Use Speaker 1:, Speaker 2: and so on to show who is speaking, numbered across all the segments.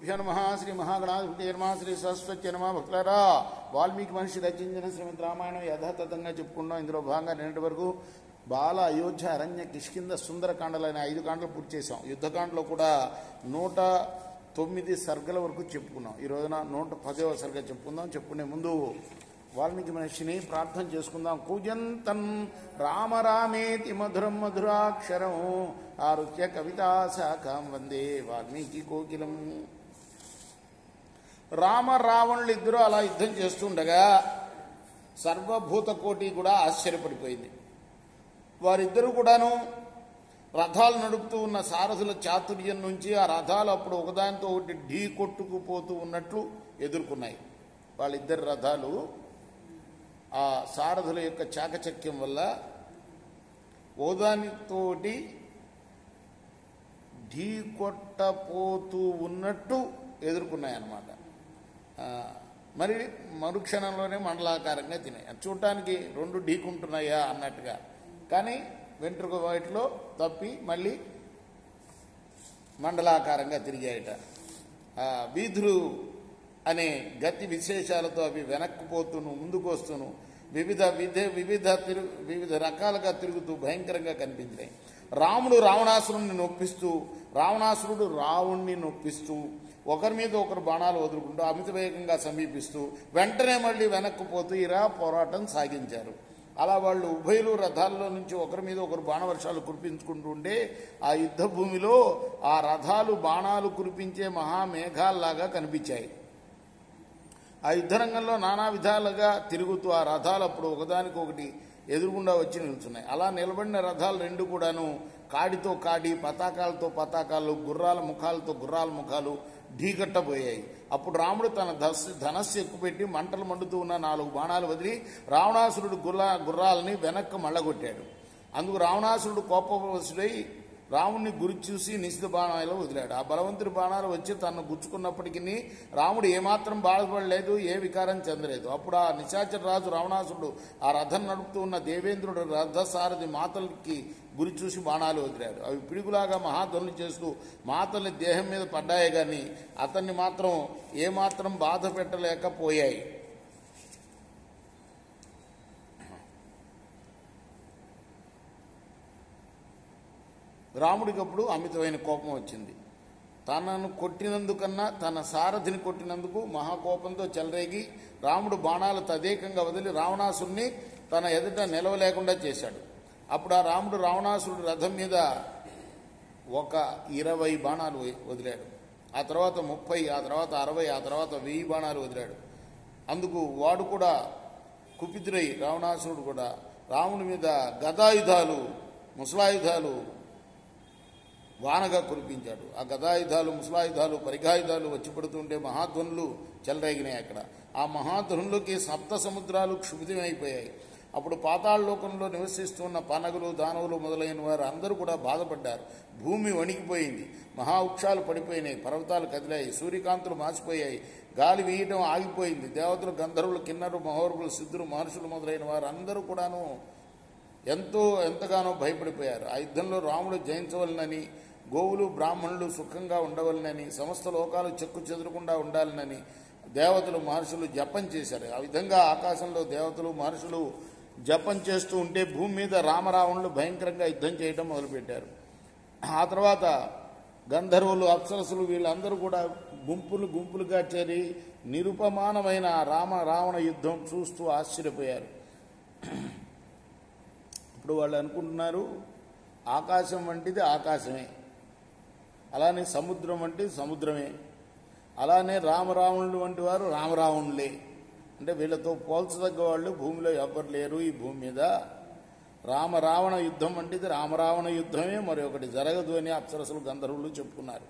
Speaker 1: శ్రీగురుభ్యో నమః. శ్రీ మహాగణాధిపతయే నమః. శ్రీ సరస్వతి నమః. భక్తులారా, వాల్మీకి మహర్షి రచించిన శ్రీమద్ రామాయణం యథాతథంగా చెప్పుకున్నాం. ఇందులో భాగంగా నిన్నటి వరకు బాల, అయోధ్య, అరణ్య, కిష్కింద, సుందరకాండలైన 5 కాండలు పూర్తి చేసాం. యుద్ధకాండలో కూడా 109 సర్గల వరకు చెప్పుకున్నాం. ఈ రోజున 110వ సర్గ చెప్పుకుందాం. చెప్పుకునే ముందు వాల్మీకి మహర్షిని ప్రార్థన చేసుకుందాం. కూజంతం రామ రామేతి మధురం మధురాక్షరం ఆరుహ్య కవితా శాఖం వందే వాల్మీకి కోకిలం. రామ రావణులు ఇద్దరు అలా యుద్ధం చేస్తుండగా సర్వభూత కోటి కూడా ఆశ్చర్యపడిపోయింది. వారిద్దరూ కూడాను రథాలు నడుపుతూ ఉన్న సారథుల చాతుర్యం నుంచి ఆ రథాలు అప్పుడు ఒకదానితో ఒకటి ఢీ కొట్టుకుపోతూ ఉన్నట్లు ఎదుర్కొన్నాయి. వాళ్ళిద్దరి రథాలు ఆ సారథుల యొక్క చాకచక్యం వల్ల ఓదానితోటి ఢీ కొట్టపోతూ ఉన్నట్టు ఎదుర్కొన్నాయన్నమాట. మరి మరుక్షణంలోనే మండలాకారంగా తినాయి. చూడటానికి 2 ఢీకుంటున్నాయా అన్నట్టుగా, కానీ వెంట్రుక వాటిలో తప్పి మళ్ళీ మండలాకారంగా తిరిగాయట. వీధులు అనే గతి విశేషాలతో అవి వెనక్కుపోతూను ముందుకు వస్తూను వివిధ రకాలుగా తిరుగుతూ భయంకరంగా కనిపించినాయి. రాముడు రావణాసురుణ్ణి నొప్పిస్తూ, రావణాసురుడు రావణ్ణి నొప్పిస్తూ, ఒకరి మీద ఒకరు బాణాలు వదులుకుంటూ అమిత వేగంగా సమీపిస్తూ వెంటనే మళ్ళీ వెనక్కుపోతూ ఇలా పోరాటం సాగించారు. అలా వాళ్ళు ఉభయులు రథాల్లో నుంచి ఒకరి మీద ఒకరు బాణవర్షాలు కురిపించుకుంటూ ఉంటే ఆ యుద్ధ భూమిలో ఆ రథాలు బాణాలు కురిపించే మహామేఘాల్లాగా కనిపించాయి. ఆ యుద్ధరంగంలో నానా విధాలుగా తిరుగుతూ ఆ రథాలు అప్పుడు ఒకదానికొకటి ఎదురుగుండా వచ్చి నిల్చున్నాయి. అలా నిలబడిన రథాలు 2 కూడాను కాడితో కాడి, పతాకాలతో పతాకాలు, గుర్రాల ముఖాలతో గుర్రాల ముఖాలు ఢీకట్టబోయాయి. అప్పుడు రాముడు తన ధనస్సు ఎక్కుపెట్టి మంటలు మండుతూ ఉన్న 4 బాణాలు వదిలి రావణాసురుడు గుర్రాలని వెనక్కి మళ్ళగొట్టాడు. అందుకు రావణాసురుడు కోపవశుడై రాముడిని గురి చూసి నిశిత బాణాలు వదిలాడు. ఆ బలవంతుడి బాణాలు వచ్చి తనను గుచ్చుకున్నప్పటికీ రాముడు ఏమాత్రం బాధపడలేదు, ఏ వికారం చెందలేదు. అప్పుడు ఆ నిశాచర రాజు రావణాసురుడు ఆ రథం నడుపుతూ ఉన్న దేవేంద్రుడు రథసారథి మాతలకి గురి చూసి బాణాలు వదిలాడు. అవి పిడుగులాగా మహాధ్వనులు చేస్తూ మాతల్ని దేహం మీద పడ్డాయి, కానీ అతన్ని మాత్రం ఏమాత్రం బాధ పెట్టలేకపోయాయి. రాముడికి అప్పుడు అమితమైన కోపం వచ్చింది. తనను కొట్టినందుకన్నా తన సారథిని కొట్టినందుకు మహాకోపంతో చెలరేగి రాముడు బాణాలు తదేకంగా వదిలి రావణాసురుని తన ఎదుట నిలవలేకుండా చేశాడు. అప్పుడు ఆ రాముడు రావణాసురుడు రథం మీద ఒక 20 బాణాలు వదిలాడు. ఆ తర్వాత 30, ఆ తర్వాత 60, ఆ తర్వాత 1000 బాణాలు వదిలాడు. అందుకు వాడు కూడా కుపితుడై రావణాసురుడు కూడా రాముడి మీద గదాయుధాలు, ముసలాయుధాలు వానగా కురిపించాడు. ఆ గదాయుధాలు, ముసలాయుధాలు, పరిఘాయుధాలు వచ్చి పడుతుంటే మహాధ్వనులు చెలరేగినాయి. అక్కడ ఆ మహాధ్వనులకి 7 సముద్రాలు క్షుభితమైపోయాయి. అప్పుడు పాతాళలోకంలో నివసిస్తున్న పనగులు, దానవులు మొదలైన వారు అందరూ కూడా బాధపడ్డారు. భూమి వణికిపోయింది, మహావృక్షాలు పడిపోయినాయి, పర్వతాలు కదిలాయి, సూర్యకాంతులు మాసిపోయాయి, గాలి వీయటం ఆగిపోయింది. దేవతలు, గంధర్వులు, కిన్నరు, మహోర్గులు, సిద్ధులు, మహర్షులు మొదలైన వారు అందరూ కూడాను ఎంతగానో భయపడిపోయారు. ఆ యుద్ధంలో రాముడు జయించవలనని, గోవులు బ్రాహ్మణులు సుఖంగా ఉండవలనని, సమస్త లోకాలు చెక్కు చెదరకుండా ఉండాలనని దేవతలు, మహర్షులు జపం చేశారు. ఆ విధంగా ఆకాశంలో దేవతలు, మహర్షులు జపం చేస్తూ ఉంటే భూమి మీద రామరావణులు భయంకరంగా యుద్ధం చేయడం మొదలుపెట్టారు. ఆ తర్వాత గంధర్వులు, అప్సరసులు వీళ్ళందరూ కూడా గుంపులుగా చేరి నిరుపమానమైన రావణ యుద్ధం చూస్తూ ఆశ్చర్యపోయారు. ఇప్పుడు వాళ్ళు అనుకుంటున్నారు ఆకాశం వంటిది ఆకాశమే, అలానే సముద్రం వంటిది సముద్రమే, అలానే రామరావణులు వంటి వారు రామరావణులే. అంటే వీళ్ళతో పోల్చదగ్గ వాళ్ళు భూమిలో ఎవ్వరు లేరు ఈ భూమి మీద. రామరావణ యుద్ధం వంటిది రామరావణ యుద్ధమే, మరి ఒకటి జరగదు అని అప్సరసులు, గంధర్వులు చెప్పుకున్నారు.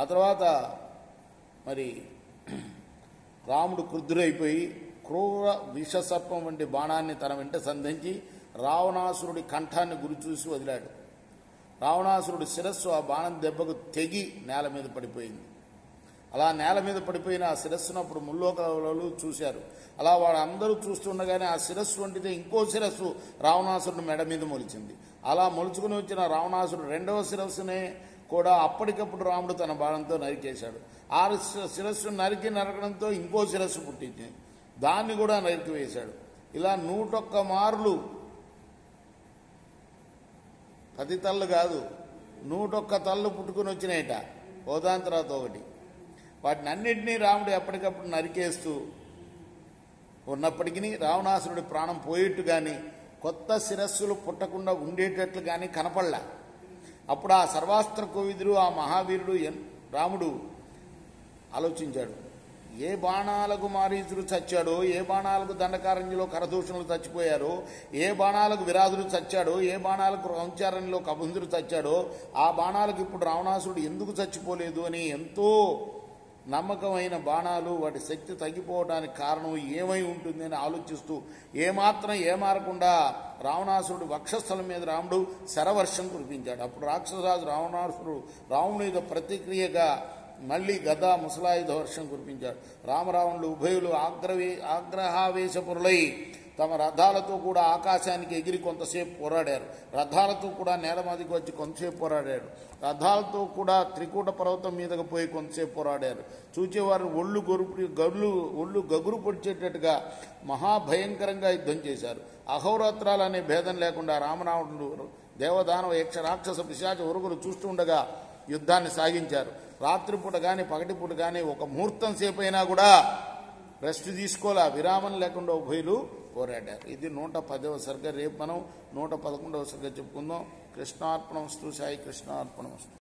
Speaker 1: ఆ తర్వాత మరి రాముడు క్రుద్ధుడైపోయి క్రూర విషసర్పం వంటి బాణాన్ని తన వెంట సంధించి రావణాసురుడి కంఠాన్ని గురి చూసి వదిలాడు. రావణాసురుడి శిరస్సు ఆ బాణం దెబ్బకు తెగి నేల మీద పడిపోయింది. అలా నేల మీద పడిపోయిన ఆ శిరస్సును అప్పుడు ముల్లోకాలు చూశారు. అలా వాళ్ళందరూ చూస్తుండగానే ఆ శిరస్సు వంటిదే ఇంకో శిరస్సు రావణాసురుడి మెడ మీద మొలిచింది. అలా మొలుచుకుని వచ్చిన రావణాసురుడు 2వ శిరస్సునే కూడా అప్పటికప్పుడు రాముడు తన బాణంతో నరికేశాడు. ఆ శిరస్సు నరకడంతో ఇంకో శిరస్సు పుట్టింది, దాన్ని కూడా నరికివేశాడు. ఇలా 101 మార్లు, 10 తల్లు కాదు, 101 తల్లు పుట్టుకుని వచ్చినాయట, ఓదాని తర్వాత ఒకటి. వాటిని అన్నింటినీ రాముడు ఎప్పటికప్పుడు నరికేస్తూ ఉన్నప్పటికీ రావణాసురుడి ప్రాణం పోయేట్టు కానీ కొత్త శిరస్సులు పుట్టకుండా ఉండేటట్లు కానీ కనపడలా. అప్పుడు ఆ సర్వాస్త్ర కోవిదుడు, ఆ మహావీరుడు రాముడు ఆలోచించాడు. ఏ బాణాలకు మారీచుడు చచ్చాడో, ఏ బాణాలకు దండకారణ్యంలో కరదూషణులు చచ్చిపోయారో, ఏ బాణాలకు విరాధుడు చచ్చాడో, ఏ బాణాలకు కౌంచారణ్యంలో కబంధుడు చచ్చాడో, ఆ బాణాలకు ఇప్పుడు రావణాసురుడు ఎందుకు చచ్చిపోలేదు అని ఎంతో నమ్మకమైన బాణాలు, వాటి శక్తి తగ్గిపోవడానికి కారణం ఏమై ఉంటుంది అని ఆలోచిస్తూ ఏమాత్రం ఏమారకుండా రావణాసురుడు వక్షస్థలం మీద రాముడు శరవర్షం కురిపించాడు. అప్పుడు రాక్షసరాజు రావణాసురుడు రావణుని యొక్క ప్రతిక్రియగా మళ్ళీ గద ముసలాయుధ వర్షం కురిపించాడు. రామరావణులు ఉభయులు ఆగ్రహావేశపురులై తమ రథాలతో కూడా ఆకాశానికి ఎగిరి కొంతసేపు పోరాడారు. రథాలతో కూడా నేల మీదకి వచ్చి కొంతసేపు పోరాడారు. రథాలతో కూడా త్రికూట పర్వతం మీదకి పోయి కొంతసేపు పోరాడారు. చూచేవారు ఒళ్ళు గగురు పొడిచేటట్టుగా మహాభయంకరంగా యుద్ధం చేశారు. అహోరాత్రాలు అనే భేదం లేకుండా రామరావణుడు దేవదానవ యక్ష రాక్షస పిశాచ ఉరుగులు చూస్తూ ఉండగా యుద్ధాన్ని సాగించారు. రాత్రిపూట కానీ పగటిపూట కానీ ఒక ముహూర్తం సేపు అయినా కూడా రెస్ట్ తీసుకోలే, విరామం లేకుండా ఉభయులు పోరాడారు. ఇది 110వ సర్గ. రేపు మనం 111వ సర్గ చెప్పుకుందాం. కృష్ణార్పణమస్తు. సాయి కృష్ణార్పణమస్తు.